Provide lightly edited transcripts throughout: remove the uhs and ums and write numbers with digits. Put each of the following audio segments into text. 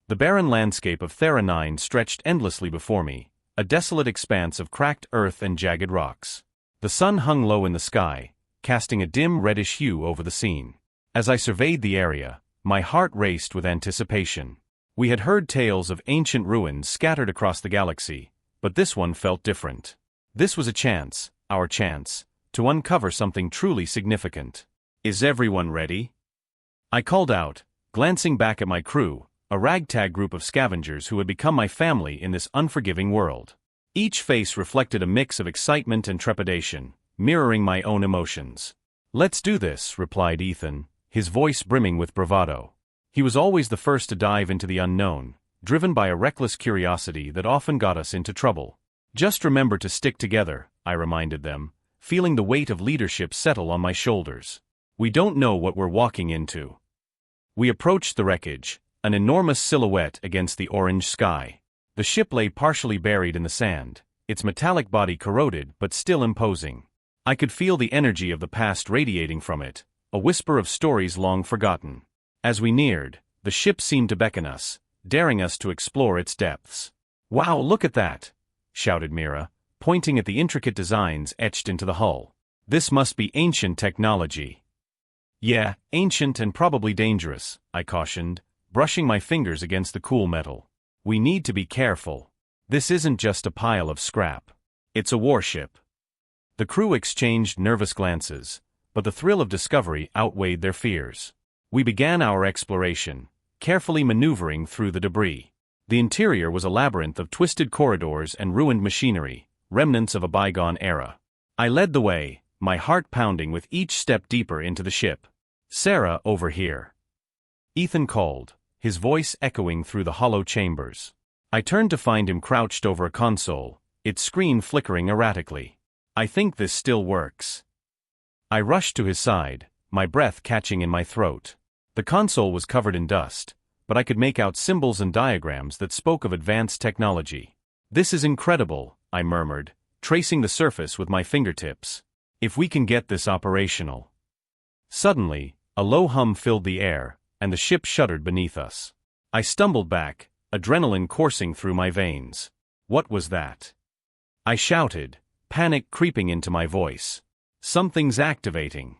The barren landscape of Thera 9 stretched endlessly before me, a desolate expanse of cracked earth and jagged rocks. The sun hung low in the sky, casting a dim reddish hue over the scene. As I surveyed the area, my heart raced with anticipation. We had heard tales of ancient ruins scattered across the galaxy, but this one felt different. This was a chance, our chance, to uncover something truly significant. "Is everyone ready?" I called out, glancing back at my crew, a ragtag group of scavengers who had become my family in this unforgiving world. Each face reflected a mix of excitement and trepidation, mirroring my own emotions. "Let's do this," replied Ethan, his voice brimming with bravado. He was always the first to dive into the unknown, driven by a reckless curiosity that often got us into trouble. "Just remember to stick together," I reminded them, feeling the weight of leadership settle on my shoulders. "We don't know what we're walking into." We approached the wreckage, an enormous silhouette against the orange sky. The ship lay partially buried in the sand, its metallic body corroded but still imposing. I could feel the energy of the past radiating from it, a whisper of stories long forgotten. As we neared, the ship seemed to beckon us, daring us to explore its depths. "Wow, look at that!" shouted Mira, pointing at the intricate designs etched into the hull. "This must be ancient technology." "Yeah, ancient and probably dangerous," I cautioned, brushing my fingers against the cool metal. "We need to be careful. This isn't just a pile of scrap. It's a warship." The crew exchanged nervous glances, but the thrill of discovery outweighed their fears. We began our exploration, carefully maneuvering through the debris. The interior was a labyrinth of twisted corridors and ruined machinery, remnants of a bygone era. I led the way, my heart pounding with each step deeper into the ship. "Sarah, over here," Ethan called, his voice echoing through the hollow chambers. I turned to find him crouched over a console, its screen flickering erratically. "I think this still works." I rushed to his side, my breath catching in my throat. The console was covered in dust, but I could make out symbols and diagrams that spoke of advanced technology. "This is incredible," I murmured, tracing the surface with my fingertips. "If we can get this operational." Suddenly, a low hum filled the air, and the ship shuddered beneath us. I stumbled back, adrenaline coursing through my veins. "What was that?" I shouted, panic creeping into my voice. "Something's activating,"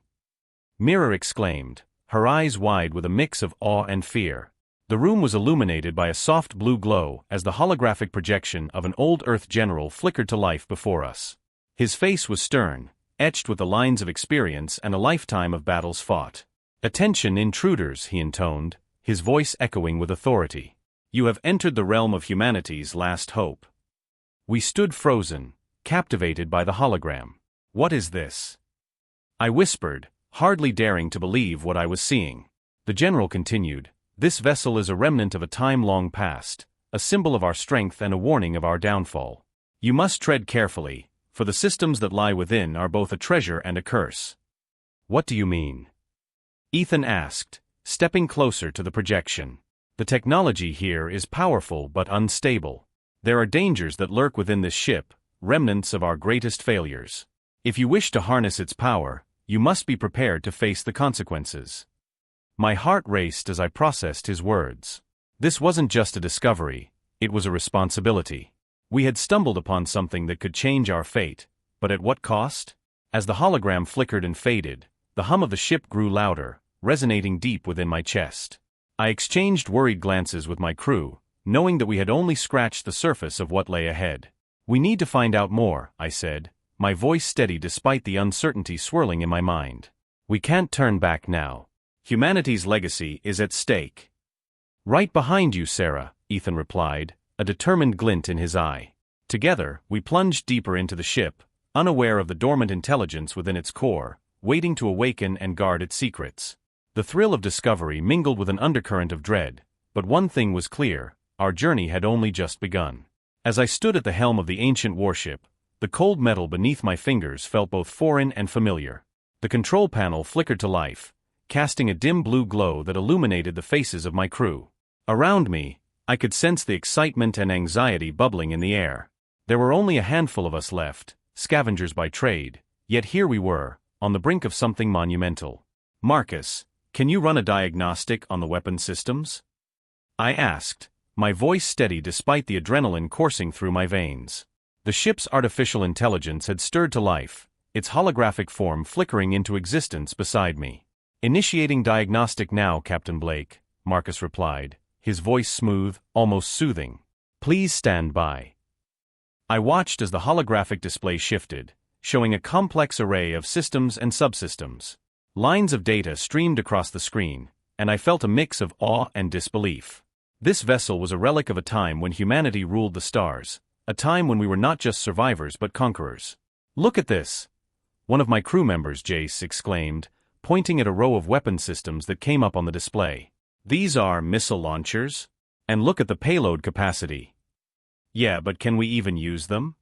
Mira exclaimed, her eyes wide with a mix of awe and fear. The room was illuminated by a soft blue glow as the holographic projection of an old Earth general flickered to life before us. His face was stern, etched with the lines of experience and a lifetime of battles fought. "Attention, intruders," he intoned, his voice echoing with authority. "You have entered the realm of humanity's last hope." We stood frozen, captivated by the hologram. "What is this?" I whispered, hardly daring to believe what I was seeing. The general continued, "This vessel is a remnant of a time long past, a symbol of our strength and a warning of our downfall. You must tread carefully, for the systems that lie within are both a treasure and a curse." "What do you mean?" Ethan asked, stepping closer to the projection. "The technology here is powerful but unstable. There are dangers that lurk within this ship, remnants of our greatest failures. If you wish to harness its power, you must be prepared to face the consequences." My heart raced as I processed his words. This wasn't just a discovery, it was a responsibility. We had stumbled upon something that could change our fate, but at what cost? As the hologram flickered and faded, the hum of the ship grew louder, resonating deep within my chest. I exchanged worried glances with my crew, knowing that we had only scratched the surface of what lay ahead. "We need to find out more," I said, my voice steady despite the uncertainty swirling in my mind. "We can't turn back now. Humanity's legacy is at stake." "Right behind you, Sarah," Ethan replied, a determined glint in his eye. Together, we plunged deeper into the ship, unaware of the dormant intelligence within its core, waiting to awaken and guard its secrets. The thrill of discovery mingled with an undercurrent of dread, but one thing was clear, our journey had only just begun. As I stood at the helm of the ancient warship, the cold metal beneath my fingers felt both foreign and familiar. The control panel flickered to life, casting a dim blue glow that illuminated the faces of my crew. Around me, I could sense the excitement and anxiety bubbling in the air. There were only a handful of us left, scavengers by trade, yet here we were, on the brink of something monumental. "Marcus, can you run a diagnostic on the weapon systems?" I asked, my voice steady despite the adrenaline coursing through my veins. The ship's artificial intelligence had stirred to life, its holographic form flickering into existence beside me. "Initiating diagnostic now, Captain Blake," Marcus replied, his voice smooth, almost soothing. "Please stand by." I watched as the holographic display shifted, showing a complex array of systems and subsystems. Lines of data streamed across the screen, and I felt a mix of awe and disbelief. This vessel was a relic of a time when humanity ruled the stars, a time when we were not just survivors but conquerors. "Look at this!" one of my crew members, Jace, exclaimed, pointing at a row of weapon systems that came up on the display. "These are missile launchers? And look at the payload capacity." "Yeah, but can we even use them?"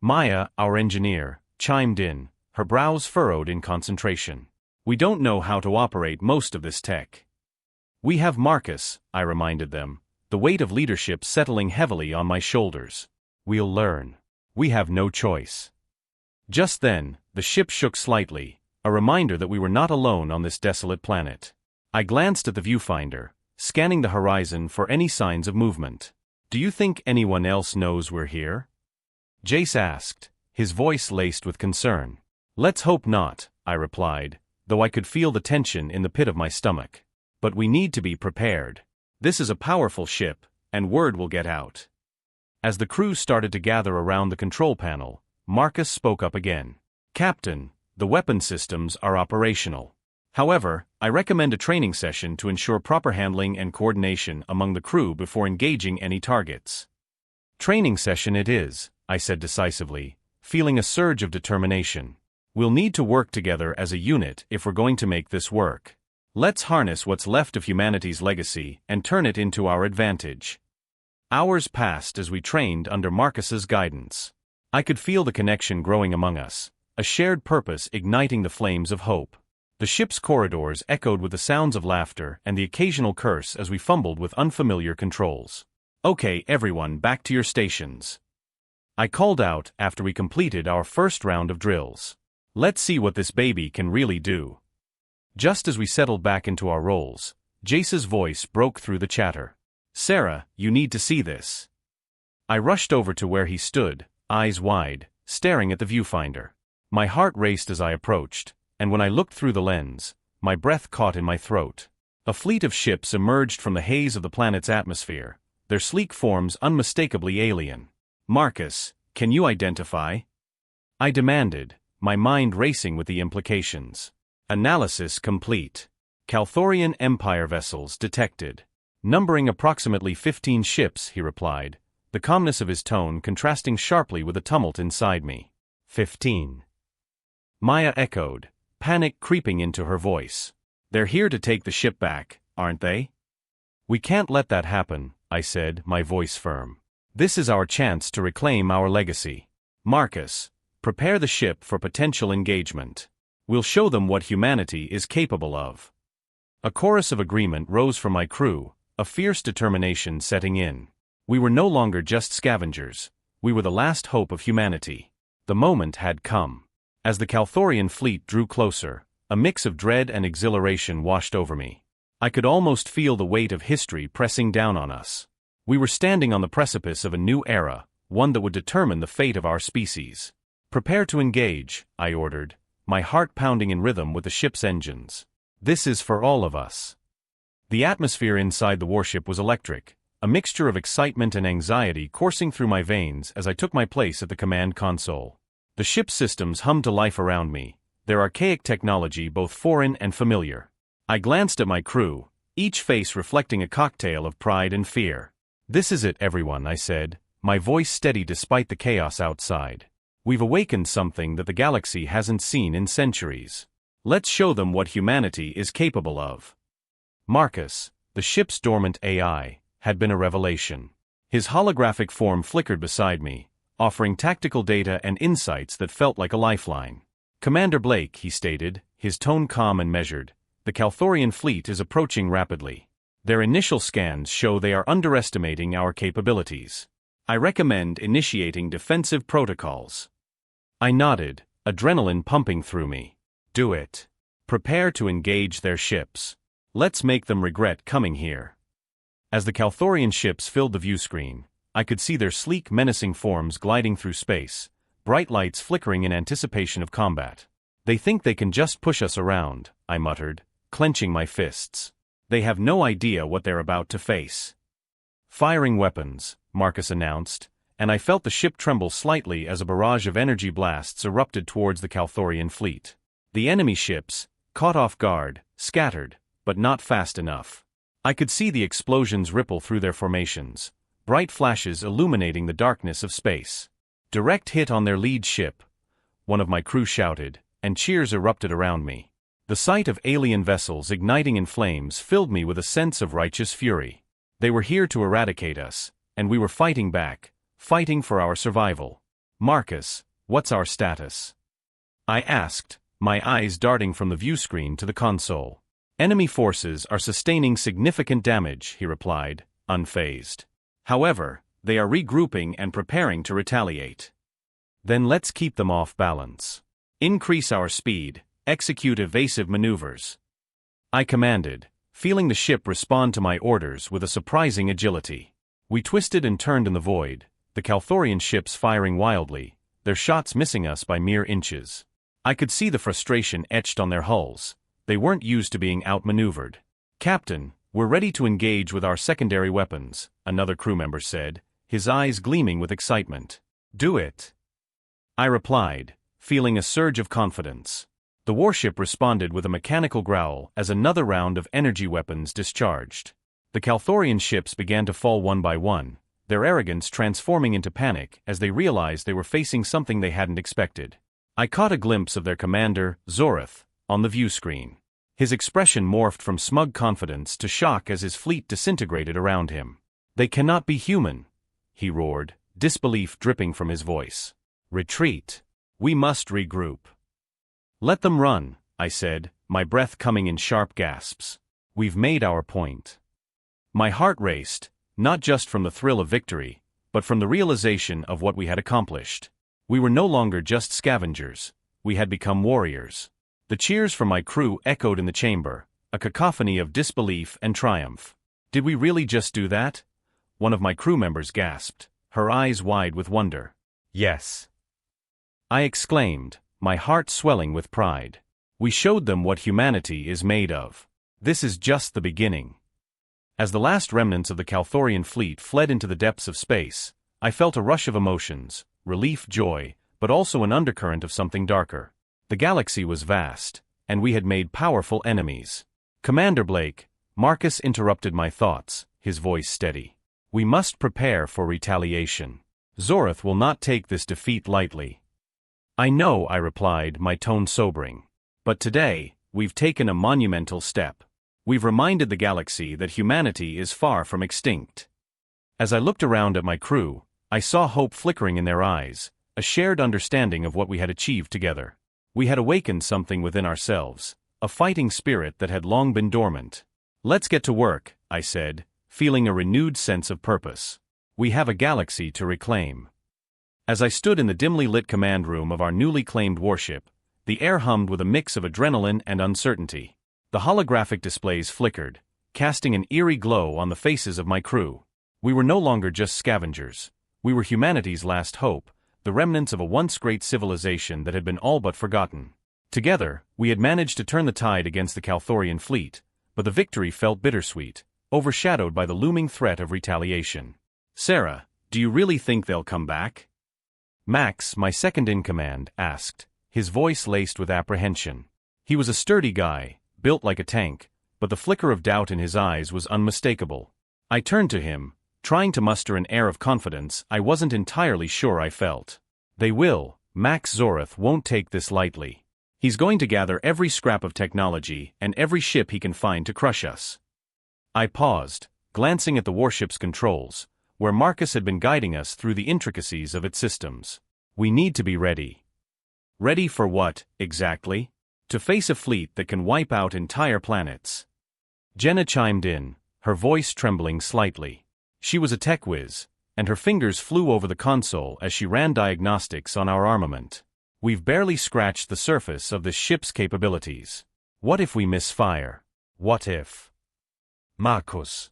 Maya, our engineer, chimed in, her brows furrowed in concentration. "We don't know how to operate most of this tech." "We have Marcus," I reminded them, the weight of leadership settling heavily on my shoulders. "We'll learn. We have no choice." Just then, the ship shook slightly, a reminder that we were not alone on this desolate planet. I glanced at the viewfinder, scanning the horizon for any signs of movement. "Do you think anyone else knows we're here?" Jace asked, his voice laced with concern. "Let's hope not," I replied, though I could feel the tension in the pit of my stomach. "But we need to be prepared. This is a powerful ship, and word will get out." As the crew started to gather around the control panel, Marcus spoke up again. "Captain, the weapon systems are operational. However, I recommend a training session to ensure proper handling and coordination among the crew before engaging any targets." "Training session it is," I said decisively, feeling a surge of determination. "We'll need to work together as a unit if we're going to make this work. Let's harness what's left of humanity's legacy and turn it into our advantage." Hours passed as we trained under Marcus's guidance. I could feel the connection growing among us, a shared purpose igniting the flames of hope. The ship's corridors echoed with the sounds of laughter and the occasional curse as we fumbled with unfamiliar controls. "Okay, everyone, back to your stations," I called out after we completed our first round of drills. "Let's see what this baby can really do." Just as we settled back into our roles, Jace's voice broke through the chatter. "Sarah, you need to see this." I rushed over to where he stood, eyes wide, staring at the viewfinder. My heart raced as I approached, and when I looked through the lens, my breath caught in my throat. A fleet of ships emerged from the haze of the planet's atmosphere, their sleek forms unmistakably alien. "Marcus, can you identify?" I demanded, my mind racing with the implications. "Analysis complete. Calthorian Empire vessels detected. Numbering approximately 15 ships," he replied, the calmness of his tone contrasting sharply with the tumult inside me. 15. Maya echoed, panic creeping into her voice. "They're here to take the ship back, aren't they?" "We can't let that happen," I said, my voice firm. "This is our chance to reclaim our legacy. Marcus, prepare the ship for potential engagement. We'll show them what humanity is capable of." A chorus of agreement rose from my crew, a fierce determination setting in. We were no longer just scavengers, we were the last hope of humanity. The moment had come. As the Calthorian fleet drew closer, a mix of dread and exhilaration washed over me. I could almost feel the weight of history pressing down on us. We were standing on the precipice of a new era, one that would determine the fate of our species. "Prepare to engage," I ordered, my heart pounding in rhythm with the ship's engines. "This is for all of us." The atmosphere inside the warship was electric, a mixture of excitement and anxiety coursing through my veins as I took my place at the command console. The ship's systems hummed to life around me, their archaic technology both foreign and familiar. I glanced at my crew, each face reflecting a cocktail of pride and fear. "This is it, everyone," I said, my voice steady despite the chaos outside. "We've awakened something that the galaxy hasn't seen in centuries. Let's show them what humanity is capable of." Marcus, the ship's dormant AI, had been a revelation. His holographic form flickered beside me, offering tactical data and insights that felt like a lifeline. "Commander Blake," he stated, his tone calm and measured, "the Calthorian fleet is approaching rapidly. Their initial scans show they are underestimating our capabilities. I recommend initiating defensive protocols." I nodded, adrenaline pumping through me. "Do it. Prepare to engage their ships. Let's make them regret coming here." As the Calthorian ships filled the viewscreen, I could see their sleek, menacing forms gliding through space, bright lights flickering in anticipation of combat. "They think they can just push us around," I muttered, clenching my fists. "They have no idea what they're about to face." "Firing weapons," Marcus announced, and I felt the ship tremble slightly as a barrage of energy blasts erupted towards the Calthorian fleet. The enemy ships, caught off guard, scattered, but not fast enough. I could see the explosions ripple through their formations, bright flashes illuminating the darkness of space. "Direct hit on their lead ship," one of my crew shouted, and cheers erupted around me. The sight of alien vessels igniting in flames filled me with a sense of righteous fury. They were here to eradicate us, and we were fighting back, fighting for our survival. "Marcus, what's our status?" I asked, my eyes darting from the viewscreen to the console. "Enemy forces are sustaining significant damage," he replied, unfazed. "However, they are regrouping and preparing to retaliate." "Then let's keep them off balance. Increase our speed, execute evasive maneuvers," I commanded, feeling the ship respond to my orders with a surprising agility. We twisted and turned in the void, the Calthorian ships firing wildly, their shots missing us by mere inches. I could see the frustration etched on their hulls. They weren't used to being outmaneuvered. "Captain, we're ready to engage with our secondary weapons," another crew member said, his eyes gleaming with excitement. "Do it," I replied, feeling a surge of confidence. The warship responded with a mechanical growl as another round of energy weapons discharged. The Calthorian ships began to fall one by one, their arrogance transforming into panic as they realized they were facing something they hadn't expected. I caught a glimpse of their commander, Zoreth, on the viewscreen. His expression morphed from smug confidence to shock as his fleet disintegrated around him. "They cannot be human," he roared, disbelief dripping from his voice. "Retreat. We must regroup." "Let them run," I said, my breath coming in sharp gasps. "We've made our point." My heart raced, not just from the thrill of victory, but from the realization of what we had accomplished. We were no longer just scavengers, we had become warriors. The cheers from my crew echoed in the chamber, a cacophony of disbelief and triumph. "Did we really just do that?" one of my crew members gasped, her eyes wide with wonder. "Yes," I exclaimed, my heart swelling with pride. "We showed them what humanity is made of. This is just the beginning." As the last remnants of the Calthorian fleet fled into the depths of space, I felt a rush of emotions, relief, joy, but also an undercurrent of something darker. The galaxy was vast, and we had made powerful enemies. "Commander Blake," Marcus interrupted my thoughts, his voice steady. "We must prepare for retaliation. Zoreth will not take this defeat lightly." "I know," I replied, my tone sobering. "But today, we've taken a monumental step. We've reminded the galaxy that humanity is far from extinct." As I looked around at my crew, I saw hope flickering in their eyes, a shared understanding of what we had achieved together. We had awakened something within ourselves, a fighting spirit that had long been dormant. "Let's get to work," I said, feeling a renewed sense of purpose. "We have a galaxy to reclaim." As I stood in the dimly lit command room of our newly claimed warship, the air hummed with a mix of adrenaline and uncertainty. The holographic displays flickered, casting an eerie glow on the faces of my crew. We were no longer just scavengers. We were humanity's last hope, the remnants of a once great civilization that had been all but forgotten. Together, we had managed to turn the tide against the Calthorian fleet, but the victory felt bittersweet, overshadowed by the looming threat of retaliation. "Sarah, do you really think they'll come back?" Max, my second-in-command, asked, his voice laced with apprehension. He was a sturdy guy, built like a tank, but the flicker of doubt in his eyes was unmistakable. I turned to him, trying to muster an air of confidence I wasn't entirely sure I felt. "They will. Max Zoreth won't take this lightly. He's going to gather every scrap of technology and every ship he can find to crush us." I paused, glancing at the warship's controls, where Marcus had been guiding us through the intricacies of its systems. "We need to be ready." "Ready for what, exactly?" "To face a fleet that can wipe out entire planets." Jenna chimed in, her voice trembling slightly. She was a tech whiz, and her fingers flew over the console as she ran diagnostics on our armament. "We've barely scratched the surface of this ship's capabilities. What if we misfire? What if?" "Marcus,"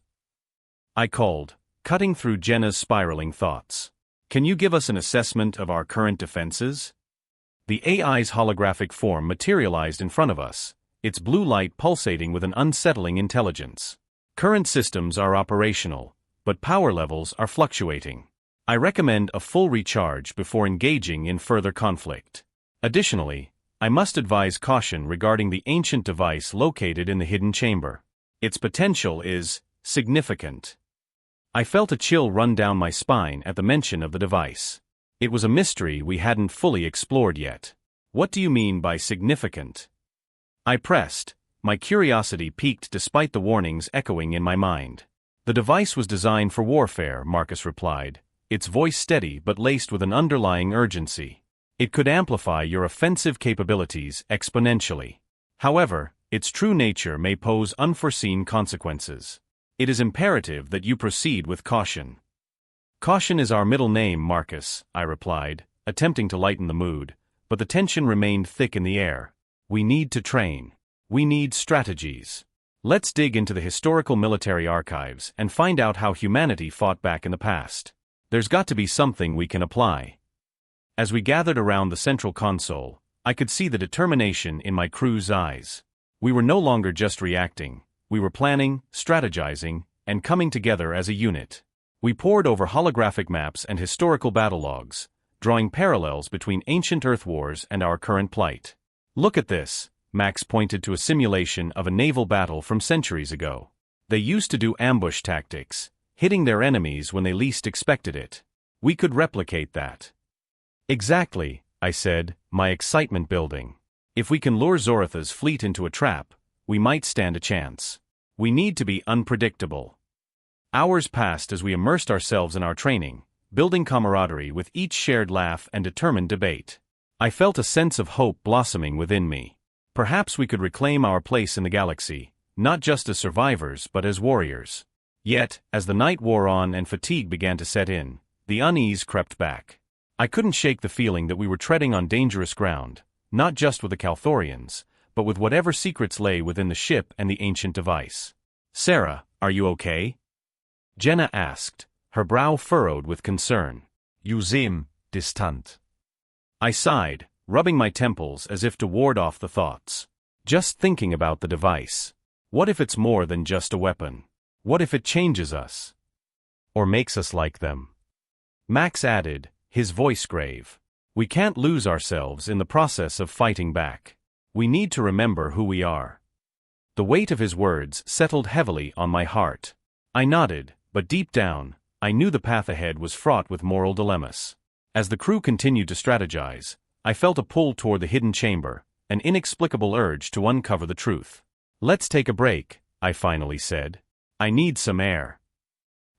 I called, cutting through Jenna's spiraling thoughts. Can you give us an assessment of our current defenses? The AI's holographic form materialized in front of us, its blue light pulsating with an unsettling intelligence. Current systems are operational, but power levels are fluctuating. I recommend a full recharge before engaging in further conflict. Additionally, I must advise caution regarding the ancient device located in the hidden chamber. Its potential is significant. I felt a chill run down my spine at the mention of the device. It was a mystery we hadn't fully explored yet. What do you mean by significant? I pressed, my curiosity piqued despite the warnings echoing in my mind. The device was designed for warfare, Marcus replied, its voice steady but laced with an underlying urgency. It could amplify your offensive capabilities exponentially. However, its true nature may pose unforeseen consequences. It is imperative that you proceed with caution. Caution is our middle name, Marcus, I replied, attempting to lighten the mood, but the tension remained thick in the air. We need to train. We need strategies. Let's dig into the historical military archives and find out how humanity fought back in the past. There's got to be something we can apply. As we gathered around the central console, I could see the determination in my crew's eyes. We were no longer just reacting. We were planning, strategizing, and coming together as a unit. We pored over holographic maps and historical battle logs, drawing parallels between ancient Earth wars and our current plight. Look at this, Max pointed to a simulation of a naval battle from centuries ago. They used to do ambush tactics, hitting their enemies when they least expected it. We could replicate that. Exactly, I said, my excitement building. If we can lure Zoratha's fleet into a trap, we might stand a chance. We need to be unpredictable. Hours passed as we immersed ourselves in our training, building camaraderie with each shared laugh and determined debate. I felt a sense of hope blossoming within me. Perhaps we could reclaim our place in the galaxy, not just as survivors but as warriors. Yet, as the night wore on and fatigue began to set in, the unease crept back. I couldn't shake the feeling that we were treading on dangerous ground, not just with the Calthorians, but with whatever secrets lay within the ship and the ancient device. Sarah, are you okay? Jenna asked, her brow furrowed with concern. You seem distant. I sighed, rubbing my temples as if to ward off the thoughts. Just thinking about the device. What if it's more than just a weapon? What if it changes us? Or makes us like them? Max added, his voice grave. We can't lose ourselves in the process of fighting back. We need to remember who we are. The weight of his words settled heavily on my heart. I nodded, but deep down, I knew the path ahead was fraught with moral dilemmas. As the crew continued to strategize, I felt a pull toward the hidden chamber, an inexplicable urge to uncover the truth. Let's take a break, I finally said. I need some air.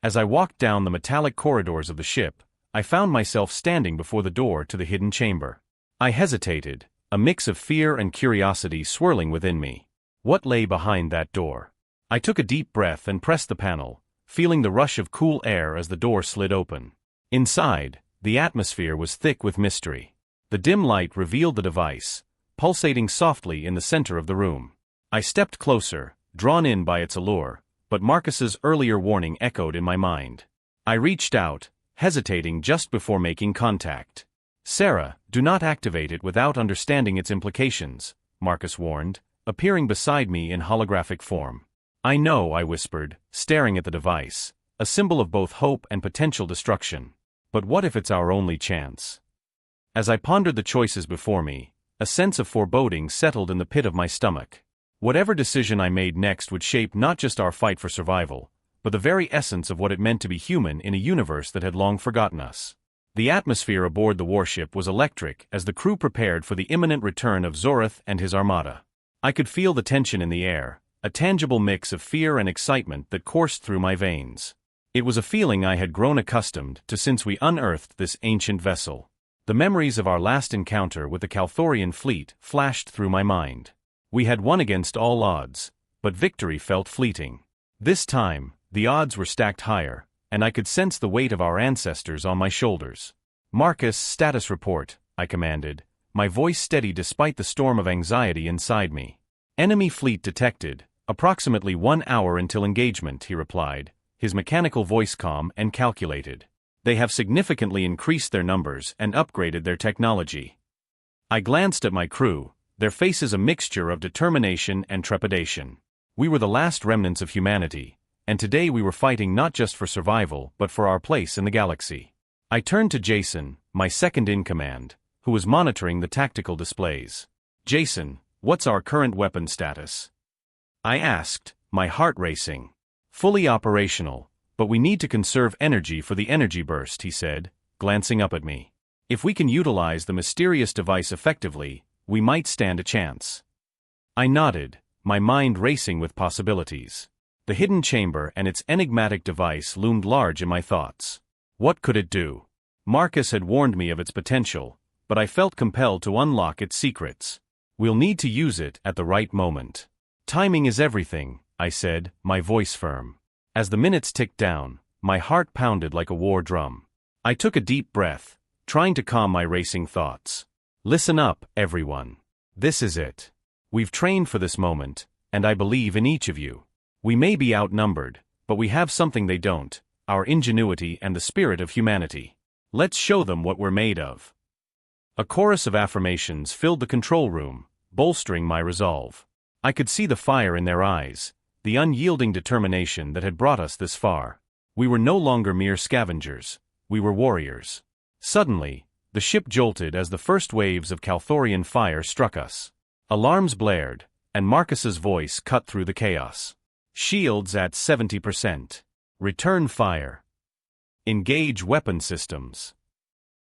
As I walked down the metallic corridors of the ship, I found myself standing before the door to the hidden chamber. I hesitated, a mix of fear and curiosity swirling within me. What lay behind that door? I took a deep breath and pressed the panel, feeling the rush of cool air as the door slid open. Inside, the atmosphere was thick with mystery. The dim light revealed the device, pulsating softly in the center of the room. I stepped closer, drawn in by its allure, but Marcus's earlier warning echoed in my mind. I reached out, hesitating just before making contact. Sarah, do not activate it without understanding its implications, Marcus warned, appearing beside me in holographic form. I know, I whispered, staring at the device, a symbol of both hope and potential destruction. But what if it's our only chance? As I pondered the choices before me, a sense of foreboding settled in the pit of my stomach. Whatever decision I made next would shape not just our fight for survival, but the very essence of what it meant to be human in a universe that had long forgotten us. The atmosphere aboard the warship was electric as the crew prepared for the imminent return of Zorath and his armada. I could feel the tension in the air, a tangible mix of fear and excitement that coursed through my veins. It was a feeling I had grown accustomed to since we unearthed this ancient vessel. The memories of our last encounter with the Calthorian fleet flashed through my mind. We had won against all odds, but victory felt fleeting. This time, the odds were stacked higher, and I could sense the weight of our ancestors on my shoulders. Marcus, status report, I commanded, my voice steady despite the storm of anxiety inside me. Enemy fleet detected, approximately 1 hour until engagement, he replied, his mechanical voice calm and calculated. They have significantly increased their numbers and upgraded their technology. I glanced at my crew, their faces a mixture of determination and trepidation. We were the last remnants of humanity, and today we were fighting not just for survival but for our place in the galaxy. I turned to Jason, my second-in-command, who was monitoring the tactical displays. "Jason, what's our current weapon status?" I asked, my heart racing. "Fully operational, but we need to conserve energy for the energy burst," he said, glancing up at me. "If we can utilize the mysterious device effectively, we might stand a chance." I nodded, my mind racing with possibilities. The hidden chamber and its enigmatic device loomed large in my thoughts. What could it do? Marcus had warned me of its potential, but I felt compelled to unlock its secrets. We'll need to use it at the right moment. "Timing is everything," I said, my voice firm. As the minutes ticked down, my heart pounded like a war drum. I took a deep breath, trying to calm my racing thoughts. "Listen up, everyone. This is it. We've trained for this moment, and I believe in each of you. We may be outnumbered, but we have something they don't, our ingenuity and the spirit of humanity. Let's show them what we're made of." A chorus of affirmations filled the control room, bolstering my resolve. I could see the fire in their eyes, the unyielding determination that had brought us this far. We were no longer mere scavengers, we were warriors. Suddenly, the ship jolted as the first waves of Calthorian fire struck us. Alarms blared, and Marcus's voice cut through the chaos. "Shields at 70%. Return fire. Engage weapon systems."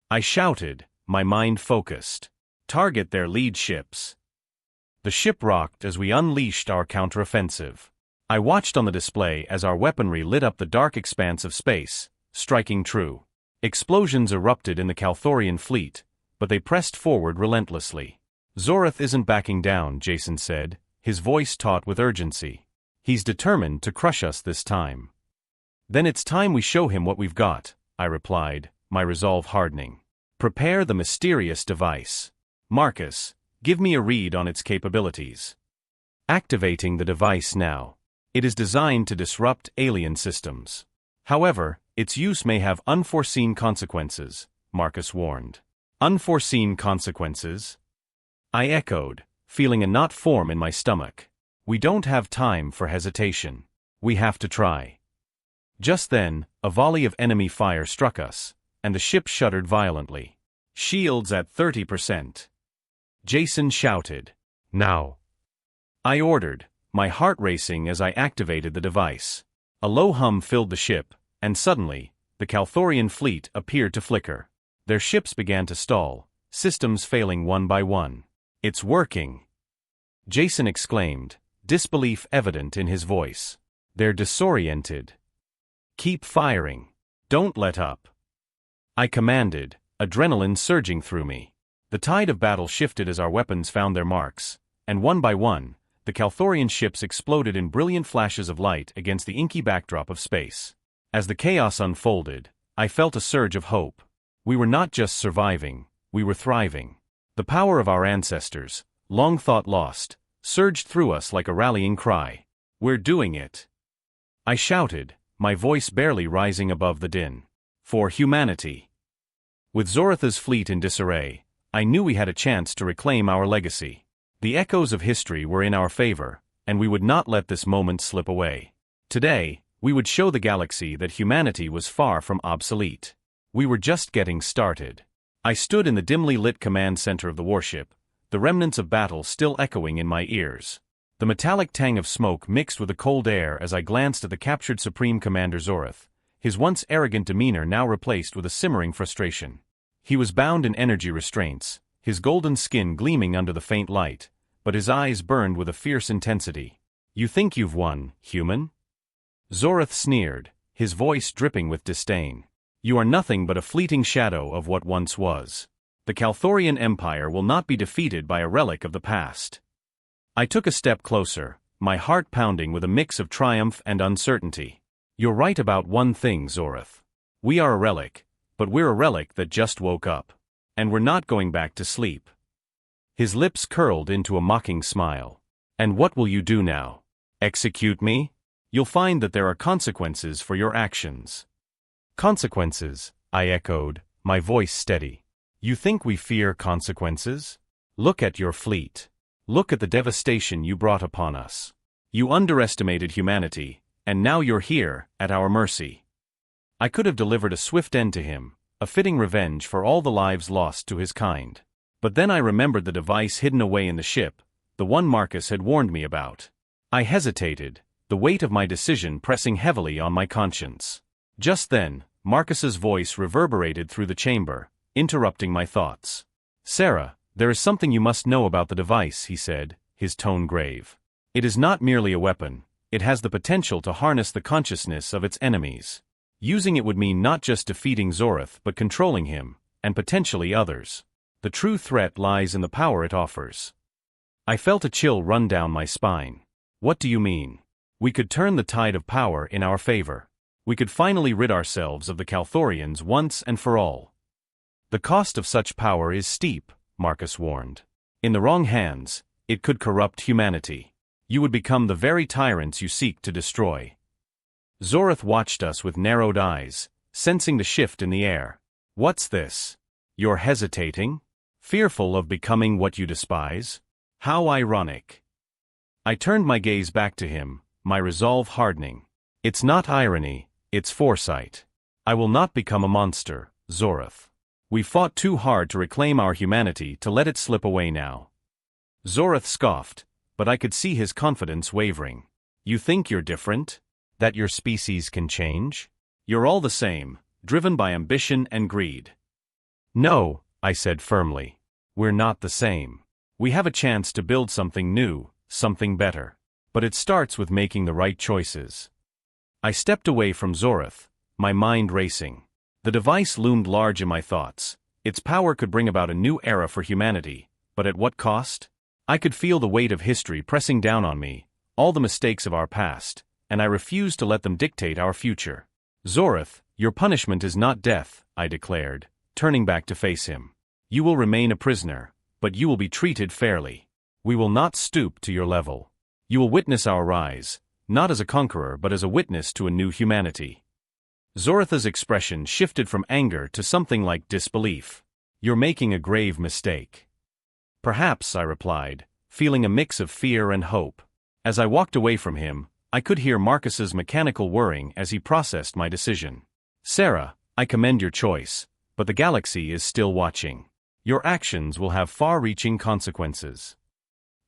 I shouted, my mind focused. "Target their lead ships." The ship rocked as we unleashed our counteroffensive. I watched on the display as our weaponry lit up the dark expanse of space, striking true. Explosions erupted in the Calthorian fleet, but they pressed forward relentlessly. "Zorath isn't backing down," Jason said, his voice taut with urgency. "He's determined to crush us this time." "Then it's time we show him what we've got," I replied, my resolve hardening. "Prepare the mysterious device. Marcus, give me a read on its capabilities." "Activating the device now. It is designed to disrupt alien systems. However, its use may have unforeseen consequences," Marcus warned. "Unforeseen consequences?" I echoed, feeling a knot form in my stomach. "We don't have time for hesitation. We have to try." Just then, a volley of enemy fire struck us, and the ship shuddered violently. "Shields at 30%. Jason shouted. "Now." I ordered, my heart racing as I activated the device. A low hum filled the ship, and suddenly, the Calthorian fleet appeared to flicker. Their ships began to stall, systems failing one by one. "It's working!" Jason exclaimed, disbelief evident in his voice. "They're disoriented. Keep firing. Don't let up." I commanded, adrenaline surging through me. The tide of battle shifted as our weapons found their marks, and one by one, the Calthorian ships exploded in brilliant flashes of light against the inky backdrop of space. As the chaos unfolded, I felt a surge of hope. We were not just surviving, we were thriving. The power of our ancestors, long thought lost, surged through us like a rallying cry. "We're doing it!" I shouted, my voice barely rising above the din. "For humanity." With Zoratha's fleet in disarray, I knew we had a chance to reclaim our legacy. The echoes of history were in our favor, and we would not let this moment slip away. Today, we would show the galaxy that humanity was far from obsolete. We were just getting started. I stood in the dimly lit command center of the warship, the remnants of battle still echoing in my ears. The metallic tang of smoke mixed with the cold air as I glanced at the captured Supreme Commander Zorath, his once arrogant demeanor now replaced with a simmering frustration. He was bound in energy restraints, his golden skin gleaming under the faint light, but his eyes burned with a fierce intensity. "You think you've won, human?" Zorath sneered, his voice dripping with disdain. "You are nothing but a fleeting shadow of what once was. The Calthorian Empire will not be defeated by a relic of the past." I took a step closer, my heart pounding with a mix of triumph and uncertainty. "You're right about one thing, Zorath. We are a relic, but we're a relic that just woke up. And we're not going back to sleep." His lips curled into a mocking smile. "And what will you do now? Execute me?" You'll find that there are consequences for your actions. Consequences, I echoed, my voice steady. You think we fear consequences? Look at your fleet. Look at the devastation you brought upon us. You underestimated humanity, and now you're here, at our mercy. I could have delivered a swift end to him, a fitting revenge for all the lives lost to his kind. But then I remembered the device hidden away in the ship, the one Marcus had warned me about. I hesitated, the weight of my decision pressing heavily on my conscience. Just then, Marcus's voice reverberated through the chamber, interrupting my thoughts. Sarah, there is something you must know about the device, he said, his tone grave. It is not merely a weapon, it has the potential to harness the consciousness of its enemies. Using it would mean not just defeating Zorith but controlling him, and potentially others. The true threat lies in the power it offers. I felt a chill run down my spine. What do you mean? We could turn the tide of power in our favor. We could finally rid ourselves of the Calthorians once and for all. The cost of such power is steep, Marcus warned. In the wrong hands, it could corrupt humanity. You would become the very tyrants you seek to destroy. Zorith watched us with narrowed eyes, sensing the shift in the air. What's this? You're hesitating? Fearful of becoming what you despise? How ironic. I turned my gaze back to him, my resolve hardening. It's not irony, it's foresight. I will not become a monster, Zorith. We fought too hard to reclaim our humanity to let it slip away now. Zorith scoffed, but I could see his confidence wavering. You think you're different? That your species can change? You're all the same, driven by ambition and greed. No, I said firmly. We're not the same. We have a chance to build something new, something better. But it starts with making the right choices. I stepped away from Zorith, my mind racing. The device loomed large in my thoughts. Its power could bring about a new era for humanity, but at what cost? I could feel the weight of history pressing down on me, all the mistakes of our past, and I refused to let them dictate our future. Zorith, your punishment is not death, I declared, turning back to face him. You will remain a prisoner, but you will be treated fairly. We will not stoop to your level. You will witness our rise, not as a conqueror but as a witness to a new humanity. Zorith's expression shifted from anger to something like disbelief. You're making a grave mistake. Perhaps, I replied, feeling a mix of fear and hope. As I walked away from him, I could hear Marcus's mechanical whirring as he processed my decision. Sarah, I commend your choice, but the galaxy is still watching. Your actions will have far-reaching consequences.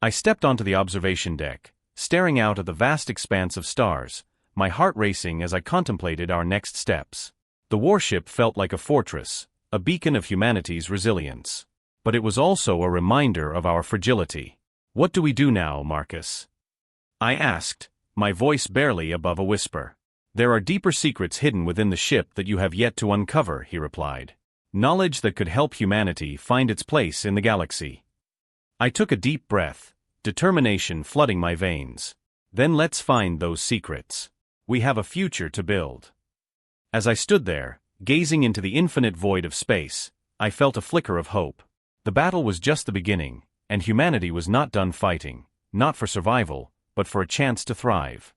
I stepped onto the observation deck, staring out at the vast expanse of stars, my heart racing as I contemplated our next steps. The warship felt like a fortress, a beacon of humanity's resilience. But it was also a reminder of our fragility. What do we do now, Marcus? I asked, my voice barely above a whisper. There are deeper secrets hidden within the ship that you have yet to uncover, he replied. Knowledge that could help humanity find its place in the galaxy. I took a deep breath, determination flooding my veins. Then let's find those secrets. We have a future to build. As I stood there, gazing into the infinite void of space, I felt a flicker of hope. The battle was just the beginning, and humanity was not done fighting, not for survival, but for a chance to thrive.